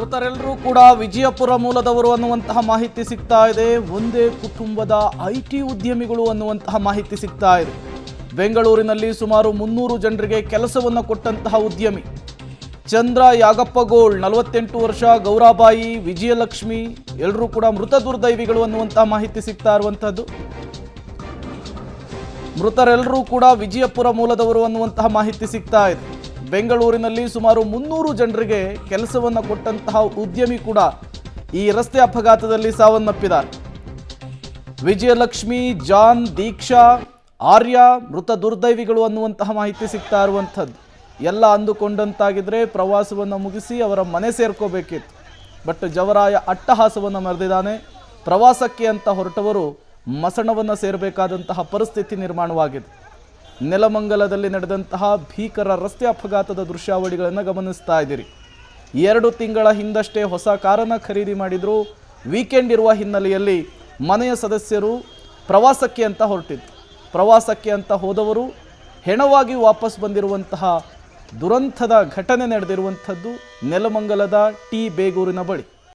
ಮೃತರೆಲ್ಲರೂ ಕೂಡ ವಿಜಯಪುರ ಮೂಲದವರು ಅನ್ನುವಂತಹ ಮಾಹಿತಿ ಸಿಗ್ತಾ ಇದೆ. ಒಂದೇ ಕುಟುಂಬದ ಐಟಿ ಉದ್ಯಮಿಗಳು ಅನ್ನುವಂತಹ ಮಾಹಿತಿ ಸಿಗ್ತಾ ಇದೆ. ಬೆಂಗಳೂರಿನಲ್ಲಿ ಸುಮಾರು 300 ಜನರಿಗೆ ಕೆಲಸವನ್ನು ಕೊಟ್ಟಂತಹ ಉದ್ಯಮಿ ಚಂದ್ರ ಯಾಗಪ್ಪಗೋಳ್ 48 ವರ್ಷ, ಗೌರಾಬಾಯಿ, ವಿಜಯಲಕ್ಷ್ಮಿ ಎಲ್ಲರೂ ಕೂಡ ಮೃತ ದುರ್ದೈವಿಗಳು ಅನ್ನುವಂತಹ ಮಾಹಿತಿ ಸಿಗ್ತಾ ಇರುವಂತಹದ್ದು. ಮೃತರೆಲ್ಲರೂ ಕೂಡ ವಿಜಯಪುರ ಮೂಲದವರು ಅನ್ನುವಂತಹ ಮಾಹಿತಿ ಸಿಗ್ತಾ ಇದೆ. ಬೆಂಗಳೂರಿನಲ್ಲಿ ಸುಮಾರು 300 ಜನರಿಗೆ ಕೆಲಸವನ್ನು ಕೊಟ್ಟಂತಹ ಉದ್ಯಮಿ ಕೂಡ ಈ ರಸ್ತೆ ಅಪಘಾತದಲ್ಲಿ ಸಾವನ್ನಪ್ಪಿದ್ದಾರೆ. ವಿಜಯಲಕ್ಷ್ಮಿ, ಜಾನ್, ದೀಕ್ಷಾ, ಆರ್ಯ ಮೃತ ದುರ್ದೈವಿಗಳು ಅನ್ನುವಂತಹ ಮಾಹಿತಿ ಸಿಗ್ತಾ ಇರುವಂಥದ್ದು. ಎಲ್ಲ ಅಂದುಕೊಂಡಂತಾಗಿದ್ರೆ ಪ್ರವಾಸವನ್ನು ಮುಗಿಸಿ ಅವರ ಮನೆ ಸೇರ್ಕೋಬೇಕಿತ್ತು. ಬಟ್ ಜವರಾಯ ಅಟ್ಟಹಾಸವನ್ನು ಮೆರೆದಿದ್ದಾನೆ. ಪ್ರವಾಸಕ್ಕೆ ಅಂತ ಹೊರಟವರು ಮಸಣವನ್ನು ಸೇರಬೇಕಾದಂತಹ ಪರಿಸ್ಥಿತಿ ನಿರ್ಮಾಣವಾಗಿದೆ. ನೆಲಮಂಗಲದಲ್ಲಿ ನಡೆದಂತಹ ಭೀಕರ ರಸ್ತೆ ಅಪಘಾತದ ದೃಶ್ಯಾವಳಿಗಳನ್ನು ಗಮನಿಸ್ತಾ ಇದ್ದೀರಿ. 2 ತಿಂಗಳ ಹಿಂದಷ್ಟೇ ಹೊಸ ಕಾರನ್ನು ಖರೀದಿ ಮಾಡಿದ್ರು. ವೀಕೆಂಡ್ ಇರುವ ಹಿನ್ನೆಲೆಯಲ್ಲಿ ಮನೆಯ ಸದಸ್ಯರು ಪ್ರವಾಸಕ್ಕೆ ಅಂತ ಹೊರಟಿದ್ರು. ಪ್ರವಾಸಕ್ಕೆ ಅಂತ ಹೋದವರು ಹೆಣವಾಗಿ ವಾಪಸ್ ಬಂದಿರುವಂತಹ ದುರಂತದ ಘಟನೆ ನಡೆದಿರುವಂಥದ್ದು ನೆಲಮಂಗಲದ ಟಿ ಬೇಗೂರಿನ ಬಳಿ.